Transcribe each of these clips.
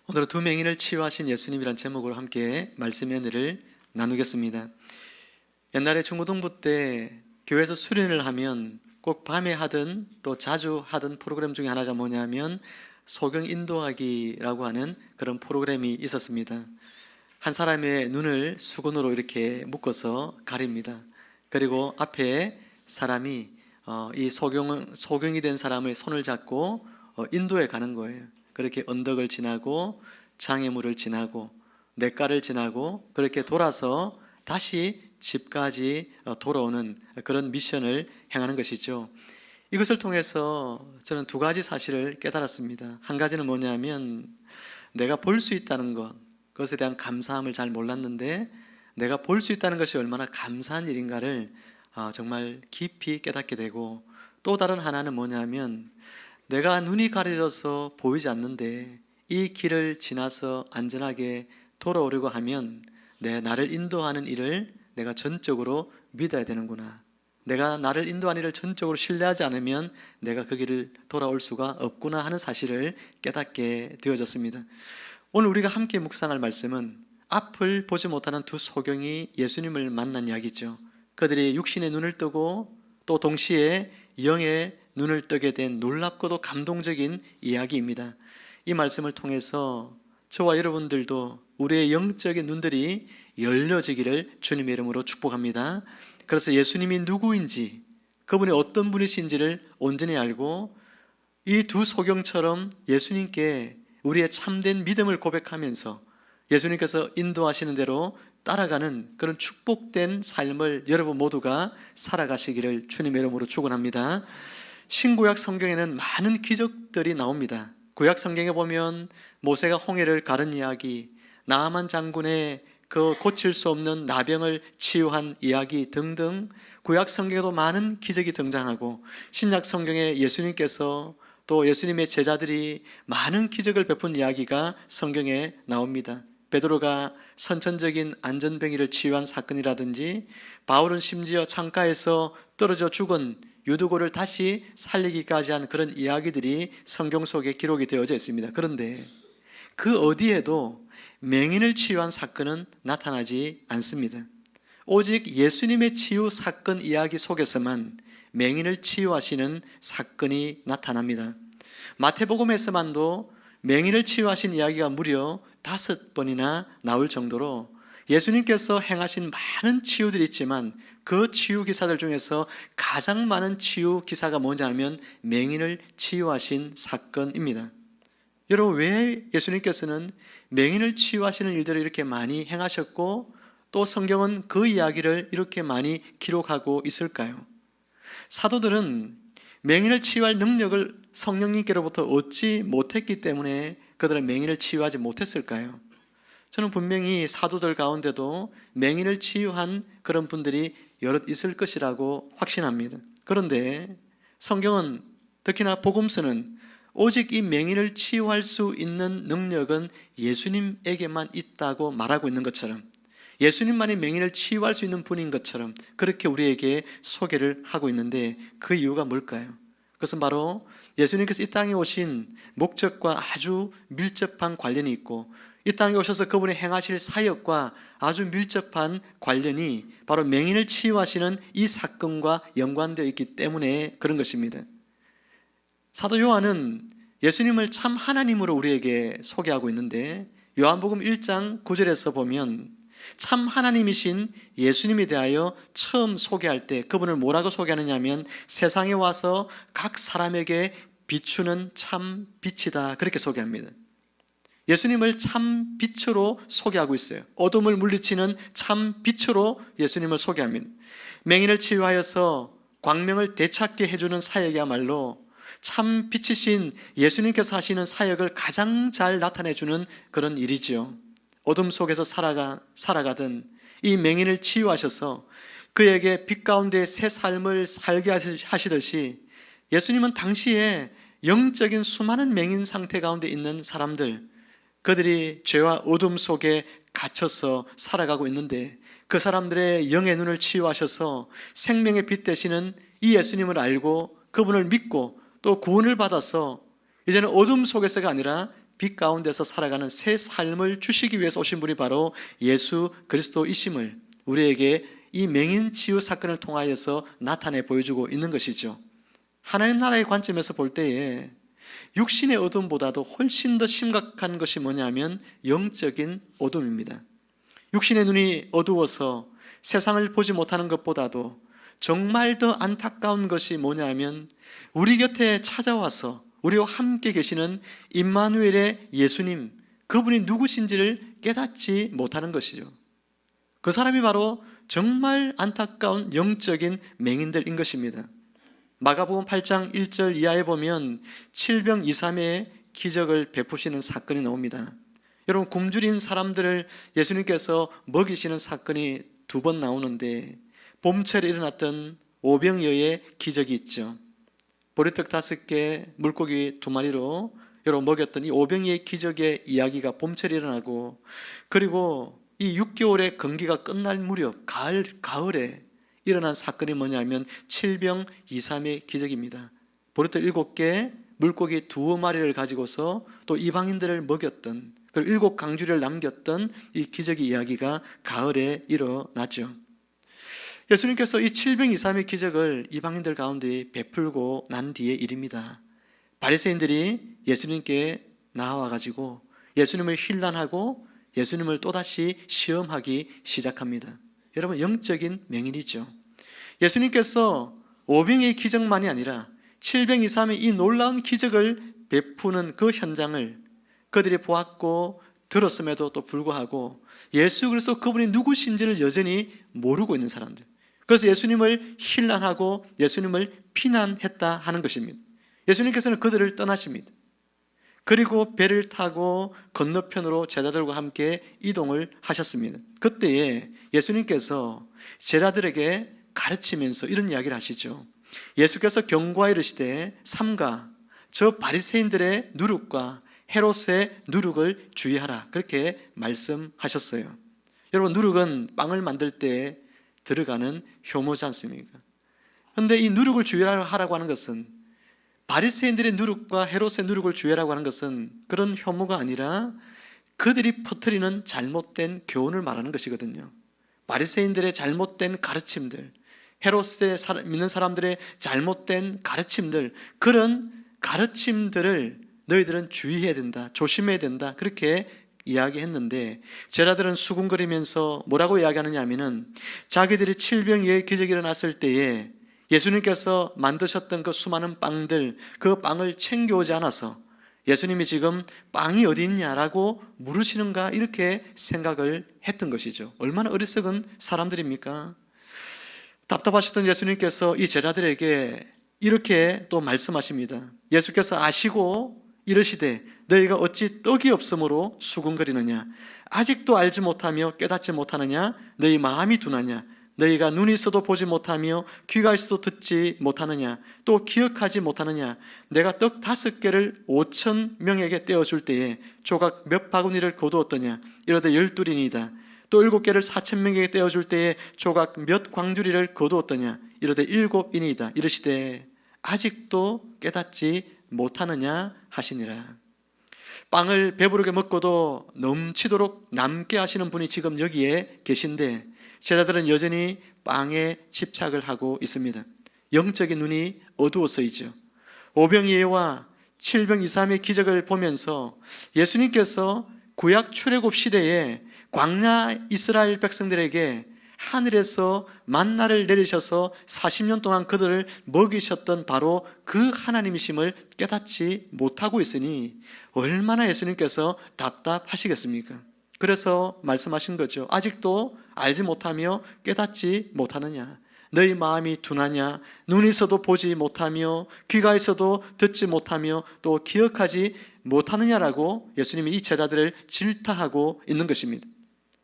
오늘은 두 맹인을 치유하신 예수님이란 제목으로 함께 말씀의 은혜를 나누겠습니다. 옛날에 중고등부 때 교회에서 수련을 하면 꼭 밤에 하든 또 자주 하던 프로그램 중에 하나가 뭐냐면 소경 인도하기라고 하는 그런 프로그램이 있었습니다. 한 사람의 눈을 수건으로 이렇게 묶어서 가립니다. 그리고 앞에 사람이 이 소경이 된 사람의 손을 잡고 인도에 가는 거예요. 그렇게 언덕을 지나고 장애물을 지나고 냇가를 지나고 그렇게 돌아서 다시 집까지 돌아오는 그런 미션을 행하는 것이죠. 이것을 통해서 저는 두 가지 사실을 깨달았습니다. 한 가지는 뭐냐면 내가 볼 수 있다는 것, 그것에 대한 감사함을 잘 몰랐는데 내가 볼 수 있다는 것이 얼마나 감사한 일인가를 정말 깊이 깨닫게 되고, 또 다른 하나는 뭐냐면 내가 눈이 가려져서 보이지 않는데 이 길을 지나서 안전하게 돌아오려고 하면 나를 인도하는 일을 내가 전적으로 믿어야 되는구나. 내가 나를 인도하는 일을 전적으로 신뢰하지 않으면 내가 그 길을 돌아올 수가 없구나 하는 사실을 깨닫게 되어졌습니다. 오늘 우리가 함께 묵상할 말씀은 앞을 보지 못하는 두 소경이 예수님을 만난 이야기죠. 그들이 육신의 눈을 뜨고 또 동시에 영의 눈을 뜨게 된 놀랍고도 감동적인 이야기입니다. 이 말씀을 통해서 저와 여러분들도 우리의 영적인 눈들이 열려지기를 주님의 이름으로 축복합니다. 그래서 예수님이 누구인지, 그분이 어떤 분이신지를 온전히 알고 이 두 소경처럼 예수님께 우리의 참된 믿음을 고백하면서 예수님께서 인도하시는 대로 따라가는 그런 축복된 삶을 여러분 모두가 살아가시기를 주님의 이름으로 축원합니다. 신구약 성경에는 많은 기적들이 나옵니다. 구약 성경에 보면 모세가 홍해를 가른 이야기, 나아만 장군의 그 고칠 수 없는 나병을 치유한 이야기 등등 구약 성경에도 많은 기적이 등장하고, 신약 성경에 예수님께서 또 예수님의 제자들이 많은 기적을 베푼 이야기가 성경에 나옵니다. 베드로가 선천적인 안전병이를 치유한 사건이라든지, 바울은 심지어 창가에서 떨어져 죽은 유두고를 다시 살리기까지 한 그런 이야기들이 성경 속에 기록이 되어져 있습니다. 그런데 그 어디에도 맹인을 치유한 사건은 나타나지 않습니다. 오직 예수님의 치유 사건 이야기 속에서만 맹인을 치유하시는 사건이 나타납니다. 마태복음에서만도 맹인을 치유하신 이야기가 무려 5번이나 나올 정도로 예수님께서 행하신 많은 치유들이 있지만 그 치유 기사들 중에서 가장 많은 치유 기사가 뭔지 알면 맹인을 치유하신 사건입니다. 여러분, 왜 예수님께서는 맹인을 치유하시는 일들을 이렇게 많이 행하셨고 또 성경은 그 이야기를 이렇게 많이 기록하고 있을까요? 사도들은 맹인을 치유할 능력을 성령님께로부터 얻지 못했기 때문에 그들은 맹인을 치유하지 못했을까요? 저는 분명히 사도들 가운데도 맹인을 치유한 그런 분들이 여럿 있을 것이라고 확신합니다. 그런데 성경은, 특히나 복음서는 오직 이 맹인을 치유할 수 있는 능력은 예수님에게만 있다고 말하고 있는 것처럼, 예수님만이 맹인을 치유할 수 있는 분인 것처럼 그렇게 우리에게 소개를 하고 있는데, 그 이유가 뭘까요? 그것은 바로 예수님께서 이 땅에 오신 목적과 아주 밀접한 관련이 있고, 이 땅에 오셔서 그분이 행하실 사역과 아주 밀접한 관련이 바로 맹인을 치유하시는 이 사건과 연관되어 있기 때문에 그런 것입니다. 사도 요한은 예수님을 참 하나님으로 우리에게 소개하고 있는데, 요한복음 1장 9절에서 보면 참 하나님이신 예수님에 대하여 처음 소개할 때 그분을 뭐라고 소개하느냐 하면 세상에 와서 각 사람에게 비추는 참 빛이다, 그렇게 소개합니다. 예수님을 참 빛으로 소개하고 있어요. 어둠을 물리치는 참 빛으로 예수님을 소개합니다. 맹인을 치유하여서 광명을 되찾게 해주는 사역이야말로 참 빛이신 예수님께서 하시는 사역을 가장 잘 나타내주는 그런 일이지요. 어둠 속에서 살아가던 이 맹인을 치유하셔서 그에게 빛 가운데 새 삶을 살게 하시듯이, 예수님은 당시에 영적인 수많은 맹인 상태 가운데 있는 사람들, 그들이 죄와 어둠 속에 갇혀서 살아가고 있는데 그 사람들의 영의 눈을 치유하셔서 생명의 빛 되시는 이 예수님을 알고 그분을 믿고 또 구원을 받아서 이제는 어둠 속에서가 아니라 빛 가운데서 살아가는 새 삶을 주시기 위해서 오신 분이 바로 예수 그리스도이심을 우리에게 이 맹인 치유 사건을 통하여서 나타내 보여주고 있는 것이죠. 하나님 나라의 관점에서 볼 때에 육신의 어둠보다도 훨씬 더 심각한 것이 뭐냐면 영적인 어둠입니다. 육신의 눈이 어두워서 세상을 보지 못하는 것보다도 정말 더 안타까운 것이 뭐냐면 우리 곁에 찾아와서 우리와 함께 계시는 임마누엘의 예수님, 그분이 누구신지를 깨닫지 못하는 것이죠. 그 사람이 바로 정말 안타까운 영적인 맹인들인 것입니다. 마가복음 8장 1절 이하에 보면 칠병이삼의 기적을 베푸시는 사건이 나옵니다. 여러분, 굶주린 사람들을 예수님께서 먹이시는 사건이 2번 나오는데 봄철에 일어났던 오병이어의 기적이 있죠. 보리떡 5개, 물고기 2마리로 여러분 먹였던 이 오병이어의 기적의 이야기가 봄철에 일어나고, 그리고 이 6개월의 건기가 끝날 무렵 가을에 일어난 사건이 뭐냐면 칠병이삼의 기적입니다. 보리떡 7개, 물고기 2마리를 가지고서 또 이방인들을 먹였던, 그리고 7강주리를 남겼던 이 기적의 이야기가 가을에 일어났죠. 예수님께서 이 칠병이삼의 기적을 이방인들 가운데 베풀고 난 뒤의 일입니다. 바리새인들이 예수님께 나와가지고 예수님을 힐난하고 예수님을 또다시 시험하기 시작합니다. 여러분, 영적인 맹인이죠. 예수님께서 오병이의 기적만이 아니라 칠병이삼의 이 놀라운 기적을 베푸는 그 현장을 그들이 보았고 들었음에도 또 불구하고 예수 그리스도 그분이 누구신지를 여전히 모르고 있는 사람들, 그래서 예수님을 힐난하고 예수님을 비난했다 하는 것입니다. 예수님께서는 그들을 떠나십니다. 그리고 배를 타고 건너편으로 제자들과 함께 이동을 하셨습니다. 그때에 예수님께서 제자들에게 가르치면서 이런 이야기를 하시죠. 예수께서 경고하여 이르시되 삼가 저 바리새인들의 누룩과 헤롯의 누룩을 주의하라, 그렇게 말씀하셨어요. 여러분, 누룩은 빵을 만들 때 들어가는 효모지 않습니까? 그런데 이 누룩을 주의하라고 하는 것은, 바리새인들의 누룩과 헤롯의 누룩을 주의하라고 하는 것은 그런 효모가 아니라 그들이 퍼뜨리는 잘못된 교훈을 말하는 것이거든요. 바리새인들의 잘못된 가르침들, 헤롯의 믿는 사람들의 잘못된 가르침들, 그런 가르침들을 너희들은 주의해야 된다, 조심해야 된다, 그렇게 이야기했는데 제자들은 수군거리면서 뭐라고 이야기하느냐 하면은 자기들이 칠병이의 기적이 일어났을 때에 예수님께서 만드셨던 그 수많은 빵들, 그 빵을 챙겨오지 않아서 예수님이 지금 빵이 어디 있냐라고 물으시는가, 이렇게 생각을 했던 것이죠. 얼마나 어리석은 사람들입니까? 답답하셨던 예수님께서 이 제자들에게 이렇게 또 말씀하십니다. 예수께서 아시고 이르시되 너희가 어찌 떡이 없으므로 수군거리느냐, 아직도 알지 못하며 깨닫지 못하느냐, 너희 마음이 둔하냐, 너희가 눈이 있어도 보지 못하며 귀가 있어도 듣지 못하느냐, 또 기억하지 못하느냐. 내가 떡 5개를 5,000명에게 떼어줄 때에 조각 몇 바구니를 거두었더냐, 이러되 12이니이다. 또 7개를 4,000명에게 떼어줄 때에 조각 몇 광주리를 거두었더냐, 이러되 7이니이다. 이르시되 아직도 깨닫지 못하느냐 하시니라. 빵을 배부르게 먹고도 넘치도록 남게 하시는 분이 지금 여기에 계신데 제자들은 여전히 빵에 집착을 하고 있습니다. 영적인 눈이 어두워서이죠. 오병이어와 칠병이삼의 기적을 보면서 예수님께서 구약 출애굽 시대에 광야 이스라엘 백성들에게 하늘에서 만나를 내리셔서 40년 동안 그들을 먹이셨던 바로 그 하나님이심을 깨닫지 못하고 있으니 얼마나 예수님께서 답답하시겠습니까? 그래서 말씀하신 거죠. 아직도 알지 못하며 깨닫지 못하느냐, 너희 마음이 둔하냐, 눈이 있어도 보지 못하며 귀가 있어도 듣지 못하며 또 기억하지 못하느냐라고 예수님이 이 제자들을 질타하고 있는 것입니다.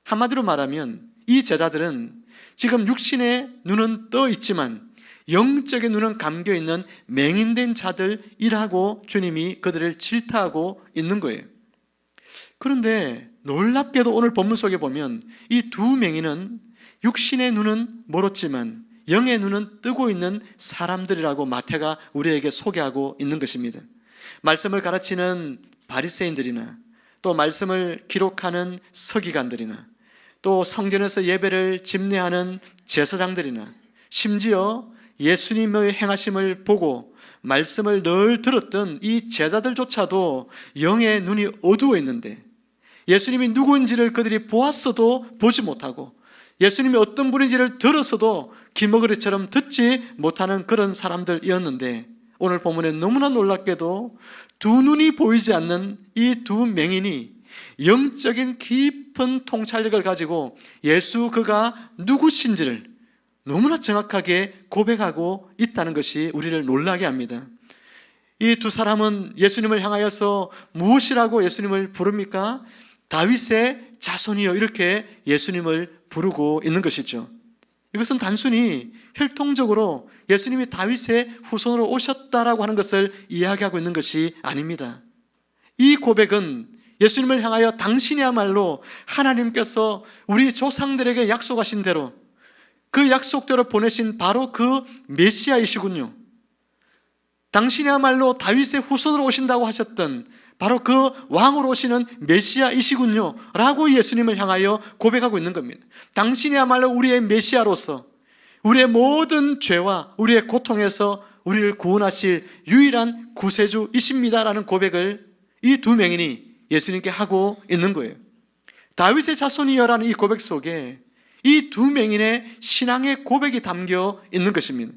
한마디로 말하면 이 제자들은 지금 육신의 눈은 떠 있지만 영적인 눈은 감겨 있는 맹인된 자들이라고 주님이 그들을 질타하고 있는 거예요. 그런데 놀랍게도 오늘 본문 속에 보면 이 두 맹인은 육신의 눈은 멀었지만 영의 눈은 뜨고 있는 사람들이라고 마태가 우리에게 소개하고 있는 것입니다. 말씀을 가르치는 바리새인들이나 또 말씀을 기록하는 서기관들이나 또 성전에서 예배를 집례하는 제사장들이나 심지어 예수님의 행하심을 보고 말씀을 늘 들었던 이 제자들조차도 영의 눈이 어두워 있는데 예수님이 누구인지를 그들이 보았어도 보지 못하고 예수님이 어떤 분인지를 들었어도 귀머거리처럼 듣지 못하는 그런 사람들이었는데 오늘 본문에 너무나 놀랍게도 두 눈이 보이지 않는 이 두 맹인이 영적인 깊은 통찰력을 가지고 예수 그가 누구신지를 너무나 정확하게 고백하고 있다는 것이 우리를 놀라게 합니다. 이 두 사람은 예수님을 향하여서 무엇이라고 예수님을 부릅니까? 다윗의 자손이여, 이렇게 예수님을 부르고 있는 것이죠. 이것은 단순히 혈통적으로 예수님이 다윗의 후손으로 오셨다라고 하는 것을 이야기하고 있는 것이 아닙니다. 이 고백은 예수님을 향하여 당신이야말로 하나님께서 우리 조상들에게 약속하신 대로 그 약속대로 보내신 바로 그 메시아이시군요. 당신이야말로 다윗의 후손으로 오신다고 하셨던 바로 그 왕으로 오시는 메시아이시군요 라고 예수님을 향하여 고백하고 있는 겁니다. 당신이야말로 우리의 메시아로서 우리의 모든 죄와 우리의 고통에서 우리를 구원하실 유일한 구세주이십니다 라는 고백을 이 두 맹인이 예수님께 하고 있는 거예요. 다윗의 자손이여라는 이 고백 속에 이 두 맹인의 신앙의 고백이 담겨 있는 것입니다.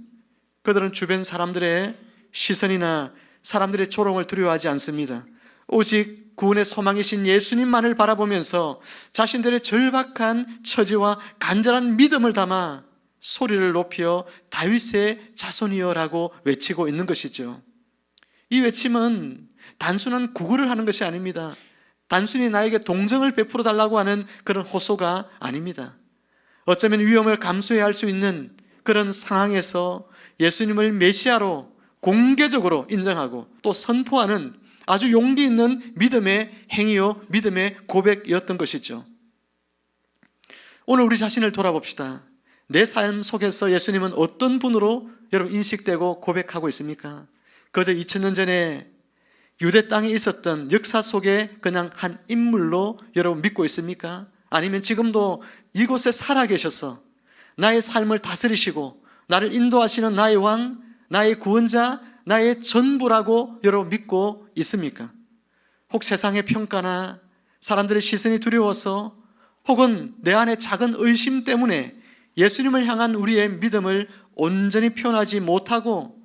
그들은 주변 사람들의 시선이나 사람들의 조롱을 두려워하지 않습니다. 오직 구원의 소망이신 예수님만을 바라보면서 자신들의 절박한 처지와 간절한 믿음을 담아 소리를 높여 다윗의 자손이여라고 외치고 있는 것이죠. 이 외침은 단순한 구걸을 하는 것이 아닙니다. 단순히 나에게 동정을 베풀어 달라고 하는 그런 호소가 아닙니다. 어쩌면 위험을 감수해야 할 수 있는 그런 상황에서 예수님을 메시아로 공개적으로 인정하고 또 선포하는 아주 용기 있는 믿음의 행위요, 믿음의 고백이었던 것이죠. 오늘 우리 자신을 돌아봅시다. 내 삶 속에서 예수님은 어떤 분으로 여러분 인식되고 고백하고 있습니까? 그저 2000년 전에 유대 땅에 있었던 역사 속에 그냥 한 인물로 여러분 믿고 있습니까? 아니면 지금도 이곳에 살아계셔서 나의 삶을 다스리시고 나를 인도하시는 나의 왕, 나의 구원자, 나의 전부라고 여러분 믿고 있습니까? 혹 세상의 평가나 사람들의 시선이 두려워서 혹은 내 안에 작은 의심 때문에 예수님을 향한 우리의 믿음을 온전히 표현하지 못하고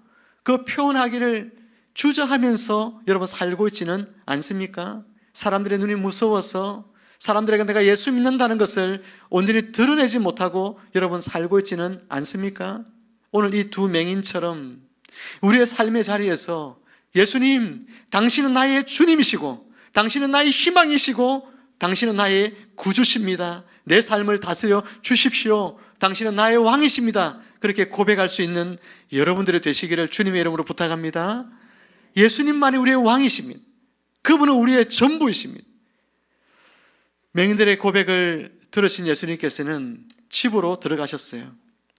그 표현하기를 주저하면서 여러분 살고 있지는 않습니까? 사람들의 눈이 무서워서 사람들에게 내가 예수 믿는다는 것을 온전히 드러내지 못하고 여러분 살고 있지는 않습니까? 오늘 이 두 맹인처럼 우리의 삶의 자리에서 예수님, 당신은 나의 주님이시고 당신은 나의 희망이시고 당신은 나의 구주십니다. 내 삶을 다스려 주십시오. 당신은 나의 왕이십니다. 그렇게 고백할 수 있는 여러분들이 되시기를 주님의 이름으로 부탁합니다. 예수님만이 우리의 왕이십니다. 그분은 우리의 전부이십니다. 맹인들의 고백을 들으신 예수님께서는 집으로 들어가셨어요.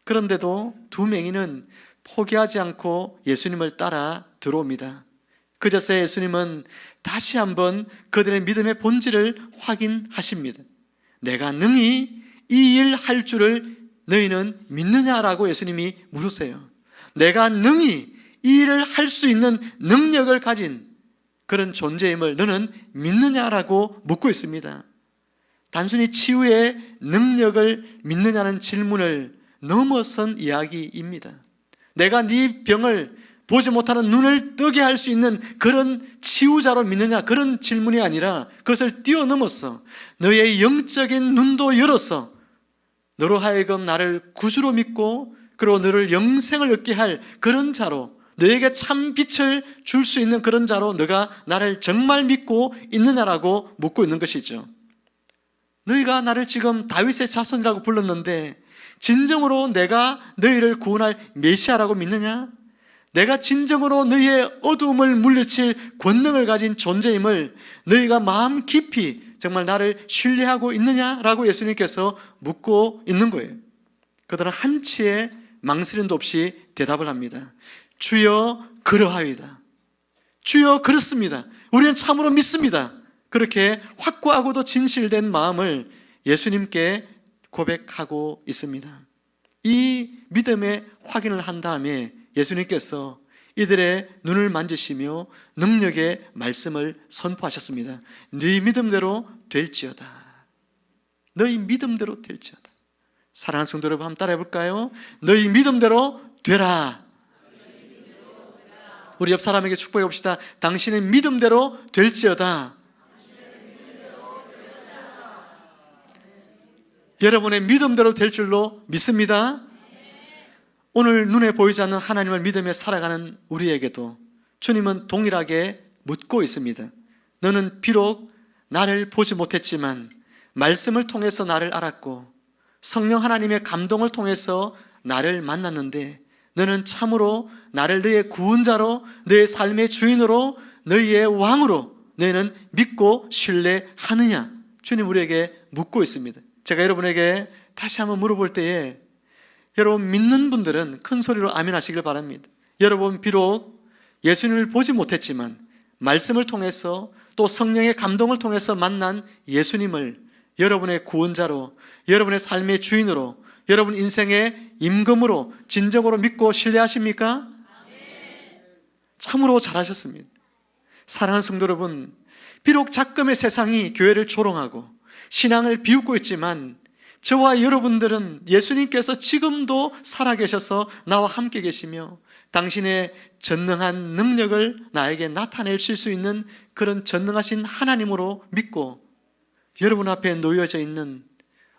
그런데도 두 맹인은 포기하지 않고 예수님을 따라 들어옵니다. 그제서 예수님은 다시 한번 그들의 믿음의 본질을 확인하십니다. 내가 능히 이 일 할 줄을 너희는 믿느냐라고 예수님이 물으세요. 내가 능히 이 일을 할 수 있는 능력을 가진 그런 존재임을 너는 믿느냐라고 묻고 있습니다. 단순히 치유의 능력을 믿느냐는 질문을 넘어선 이야기입니다. 내가 네 병을 보지 못하는 눈을 뜨게 할 수 있는 그런 치유자로 믿느냐, 그런 질문이 아니라 그것을 뛰어넘어서 너의 영적인 눈도 열어서 너로 하여금 나를 구주로 믿고 그리고 너를 영생을 얻게 할 그런 자로, 너에게 참 빛을 줄 수 있는 그런 자로 너가 나를 정말 믿고 있느냐라고 묻고 있는 것이죠. 너희가 나를 지금 다윗의 자손이라고 불렀는데 진정으로 내가 너희를 구원할 메시아라고 믿느냐? 내가 진정으로 너희의 어두움을 물리칠 권능을 가진 존재임을 너희가 마음 깊이 정말 나를 신뢰하고 있느냐라고 예수님께서 묻고 있는 거예요. 그들은 한치의 망설임도 없이 대답을 합니다. 주여 그러하이다. 주여 그렇습니다. 우리는 참으로 믿습니다. 그렇게 확고하고도 진실된 마음을 예수님께 고백하고 있습니다. 이 믿음의 확인을 한 다음에 예수님께서 이들의 눈을 만지시며 능력의 말씀을 선포하셨습니다. 네 믿음대로 될지어다. 너희 믿음대로 될지어다. 사랑하는 성도 여러분, 한번 따라해 볼까요? 너희 믿음대로 되라. 우리 옆 사람에게 축복해 봅시다. 당신의 믿음대로 될지어다. 여러분의 믿음대로 될 줄로 믿습니다. 오늘 눈에 보이지 않는 하나님을 믿으며 살아가는 우리에게도 주님은 동일하게 묻고 있습니다. 너는 비록 나를 보지 못했지만 말씀을 통해서 나를 알았고 성령 하나님의 감동을 통해서 나를 만났는데 너는 참으로 나를 너의 구원자로, 너의 삶의 주인으로, 너희의 왕으로 너희는 믿고 신뢰하느냐? 주님 우리에게 묻고 있습니다. 제가 여러분에게 다시 한번 물어볼 때에 여러분 믿는 분들은 큰 소리로 아멘 하시길 바랍니다. 여러분 비록 예수님을 보지 못했지만 말씀을 통해서 또 성령의 감동을 통해서 만난 예수님을 여러분의 구원자로, 여러분의 삶의 주인으로, 여러분 인생의 임금으로 진정으로 믿고 신뢰하십니까? 참으로 잘하셨습니다. 사랑하는 성도 여러분, 비록 작금의 세상이 교회를 조롱하고 신앙을 비웃고 있지만 저와 여러분들은 예수님께서 지금도 살아계셔서 나와 함께 계시며 당신의 전능한 능력을 나에게 나타내실 수 있는 그런 전능하신 하나님으로 믿고 여러분 앞에 놓여져 있는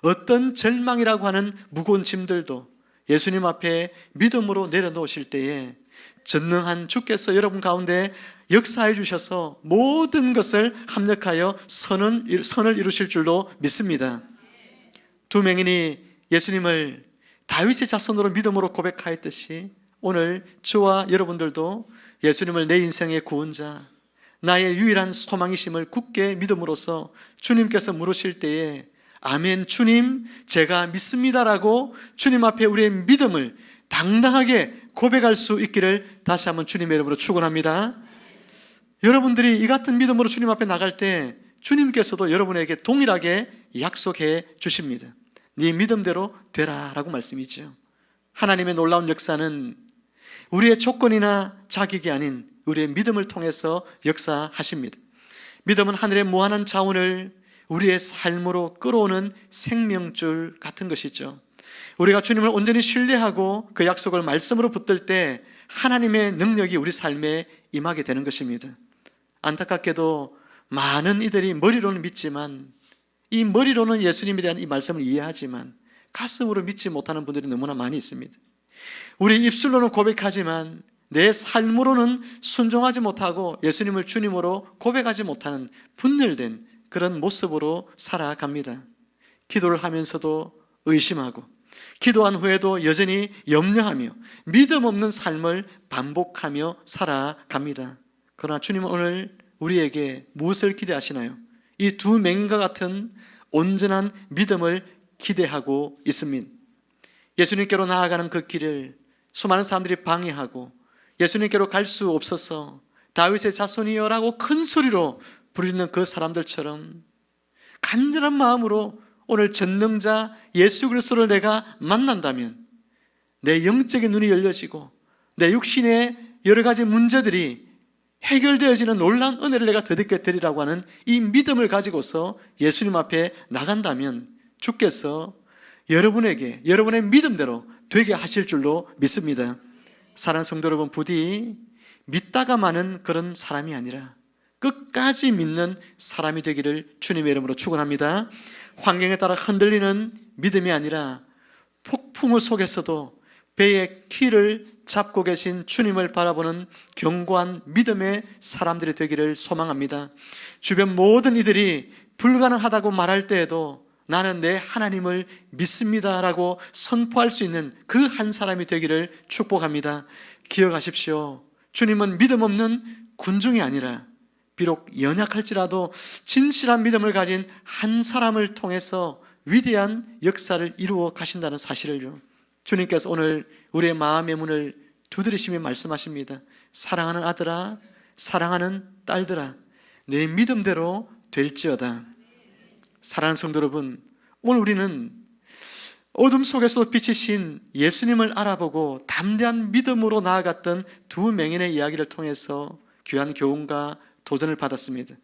어떤 절망이라고 하는 무거운 짐들도 예수님 앞에 믿음으로 내려놓으실 때에 전능한 주께서 여러분 가운데 역사해 주셔서 모든 것을 합력하여 선을 이루실 줄로 믿습니다. 두 맹인이 예수님을 다윗의 자손으로 믿음으로 고백하였듯이 오늘 저와 여러분들도 예수님을 내 인생의 구원자, 나의 유일한 소망이심을 굳게 믿음으로써 주님께서 물으실 때에 아멘 주님 제가 믿습니다라고 주님 앞에 우리의 믿음을 당당하게 고백할 수 있기를 다시 한번 주님의 이름으로 축원합니다. 여러분들이 이 같은 믿음으로 주님 앞에 나갈 때 주님께서도 여러분에게 동일하게 약속해 주십니다. 네 믿음대로 되라 라고 말씀이죠. 하나님의 놀라운 역사는 우리의 조건이나 자격이 아닌 우리의 믿음을 통해서 역사하십니다. 믿음은 하늘의 무한한 자원을 우리의 삶으로 끌어오는 생명줄 같은 것이죠. 우리가 주님을 온전히 신뢰하고 그 약속을 말씀으로 붙들 때 하나님의 능력이 우리 삶에 임하게 되는 것입니다. 안타깝게도 많은 이들이 머리로는 믿지만 이 머리로는 예수님에 대한 이 말씀을 이해하지만 가슴으로 믿지 못하는 분들이 너무나 많이 있습니다. 우리 입술로는 고백하지만 내 삶으로는 순종하지 못하고 예수님을 주님으로 고백하지 못하는 분열된 그런 모습으로 살아갑니다. 기도를 하면서도 의심하고 기도한 후에도 여전히 염려하며 믿음 없는 삶을 반복하며 살아갑니다. 그러나 주님은 오늘 우리에게 무엇을 기대하시나요? 이 두 맹인과 같은 온전한 믿음을 기대하고 있습니다. 예수님께로 나아가는 그 길을 수많은 사람들이 방해하고 예수님께로 갈 수 없어서 다윗의 자손이여라고 큰 소리로 부르는 그 사람들처럼 간절한 마음으로 오늘 전능자 예수 그리스도를 내가 만난다면 내 영적인 눈이 열려지고 내 육신의 여러 가지 문제들이 해결되어지는 놀라운 은혜를 내가 덧입게 되리라고 하는 이 믿음을 가지고서 예수님 앞에 나간다면 주께서 여러분에게 여러분의 믿음대로 되게 하실 줄로 믿습니다. 사랑하는 성도 여러분, 부디 믿다가 마는 그런 사람이 아니라 끝까지 믿는 사람이 되기를 주님의 이름으로 축원합니다. 환경에 따라 흔들리는 믿음이 아니라 폭풍우 속에서도 배의 키를 잡고 계신 주님을 바라보는 견고한 믿음의 사람들이 되기를 소망합니다. 주변 모든 이들이 불가능하다고 말할 때에도 나는 내 하나님을 믿습니다라고 선포할 수 있는 그 한 사람이 되기를 축복합니다. 기억하십시오. 주님은 믿음 없는 군중이 아니라 비록 연약할지라도 진실한 믿음을 가진 한 사람을 통해서 위대한 역사를 이루어 가신다는 사실을요, 주님께서 오늘 우리의 마음의 문을 두드리시며 말씀하십니다. 사랑하는 아들아, 사랑하는 딸들아, 내 믿음대로 될지어다. 사랑하는 성도 여러분, 오늘 우리는 어둠 속에서 비치신 예수님을 알아보고 담대한 믿음으로 나아갔던 두 맹인의 이야기를 통해서 귀한 교훈과 도전을 받았습니다.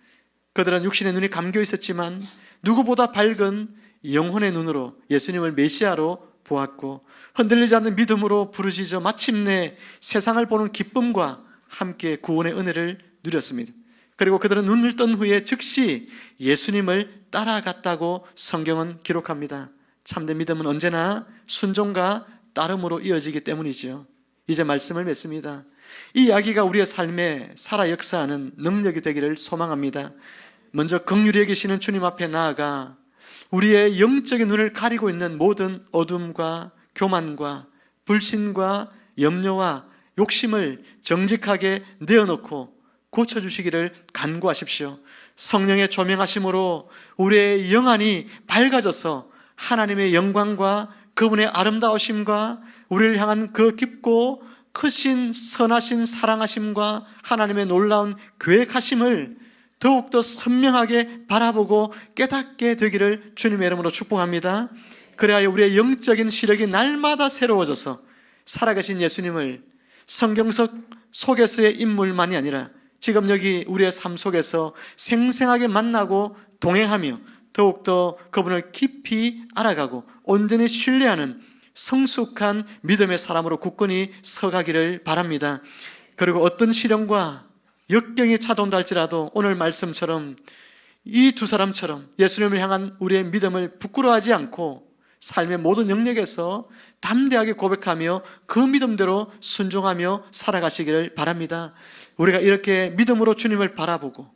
그들은 육신의 눈이 감겨 있었지만 누구보다 밝은 영혼의 눈으로 예수님을 메시아로 보았고, 흔들리지 않는 믿음으로 부르짖어 마침내 세상을 보는 기쁨과 함께 구원의 은혜를 누렸습니다. 그리고 그들은 눈을 뜬 후에 즉시 예수님을 따라갔다고 성경은 기록합니다. 참된 믿음은 언제나 순종과 따름으로 이어지기 때문이죠. 이제 말씀을 맺습니다. 이 이야기가 우리의 삶에 살아 역사하는 능력이 되기를 소망합니다. 먼저 긍휼히 여기시는 주님 앞에 나아가 우리의 영적인 눈을 가리고 있는 모든 어둠과 교만과 불신과 염려와 욕심을 정직하게 내어놓고 고쳐주시기를 간구하십시오. 성령의 조명하심으로 우리의 영안이 밝아져서 하나님의 영광과 그분의 아름다우심과 우리를 향한 그 깊고 크신 선하신 사랑하심과 하나님의 놀라운 계획하심을 더욱더 선명하게 바라보고 깨닫게 되기를 주님의 이름으로 축복합니다. 그래야 우리의 영적인 시력이 날마다 새로워져서 살아계신 예수님을 성경 속에서의 인물만이 아니라 지금 여기 우리의 삶 속에서 생생하게 만나고 동행하며 더욱더 그분을 깊이 알아가고 온전히 신뢰하는 성숙한 믿음의 사람으로 굳건히 서가기를 바랍니다. 그리고 어떤 시련과 역경이 찾아온다 할지라도 오늘 말씀처럼 이 두 사람처럼 예수님을 향한 우리의 믿음을 부끄러워하지 않고 삶의 모든 영역에서 담대하게 고백하며 그 믿음대로 순종하며 살아가시기를 바랍니다. 우리가 이렇게 믿음으로 주님을 바라보고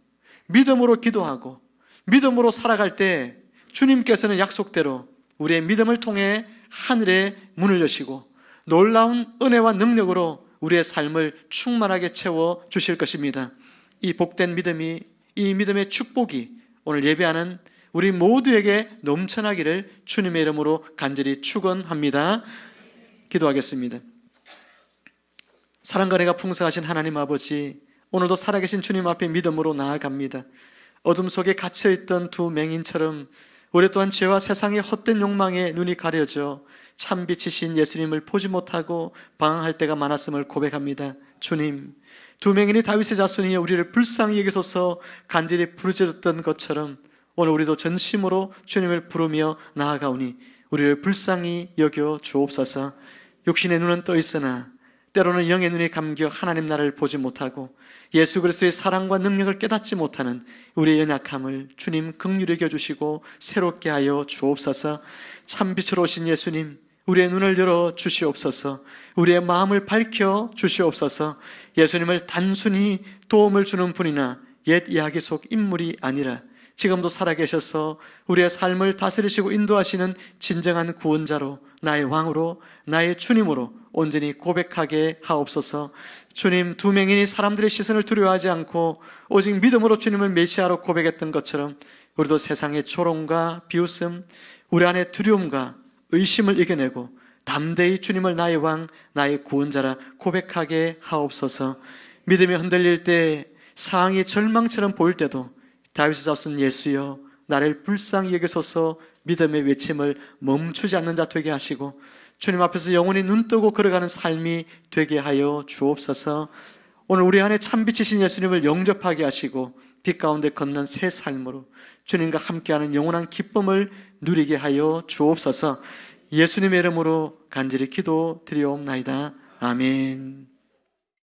믿음으로 기도하고 믿음으로 살아갈 때 주님께서는 약속대로 우리의 믿음을 통해 하늘의 문을 여시고 놀라운 은혜와 능력으로 우리의 삶을 충만하게 채워 주실 것입니다. 이 복된 믿음이, 이 믿음의 축복이 오늘 예배하는 우리 모두에게 넘쳐나기를 주님의 이름으로 간절히 축원합니다. 기도하겠습니다. 사랑과 은혜가 풍성하신 하나님 아버지, 오늘도 살아계신 주님 앞에 믿음으로 나아갑니다. 어둠 속에 갇혀있던 두 맹인처럼 우리 또한 죄와 세상의 헛된 욕망에 눈이 가려져 참 빛이신 예수님을 보지 못하고 방황할 때가 많았음을 고백합니다. 주님, 두 맹인이 다윗의 자손이 우리를 불쌍히 여기소서 간절히 부르짖었던 것처럼 오늘 우리도 전심으로 주님을 부르며 나아가오니 우리를 불쌍히 여겨 주옵소서. 육신의 눈은 떠 있으나 때로는 영의 눈이 감겨 하나님 나라를 보지 못하고 예수 그리스도의 사랑과 능력을 깨닫지 못하는 우리의 연약함을 주님 긍휼히 여겨주시고 새롭게 하여 주옵소서. 참빛으로 오신 예수님, 우리의 눈을 열어 주시옵소서. 우리의 마음을 밝혀 주시옵소서. 예수님을 단순히 도움을 주는 분이나 옛 이야기 속 인물이 아니라 지금도 살아계셔서 우리의 삶을 다스리시고 인도하시는 진정한 구원자로, 나의 왕으로, 나의 주님으로 온전히 고백하게 하옵소서. 주님, 두 맹인이 사람들의 시선을 두려워하지 않고 오직 믿음으로 주님을 메시아로 고백했던 것처럼 우리도 세상의 조롱과 비웃음, 우리 안의 두려움과 의심을 이겨내고 담대히 주님을 나의 왕, 나의 구원자라 고백하게 하옵소서. 믿음이 흔들릴 때, 상황이 절망처럼 보일 때도 다윗의 자손 예수여 나를 불쌍히 여기소서 믿음의 외침을 멈추지 않는 자 되게 하시고 주님 앞에서 영원히 눈뜨고 걸어가는 삶이 되게 하여 주옵소서. 오늘 우리 안에 참빛이신 예수님을 영접하게 하시고 빛 가운데 걷는 새 삶으로 주님과 함께하는 영원한 기쁨을 누리게 하여 주옵소서. 예수님의 이름으로 간절히 기도드리옵나이다. 아멘.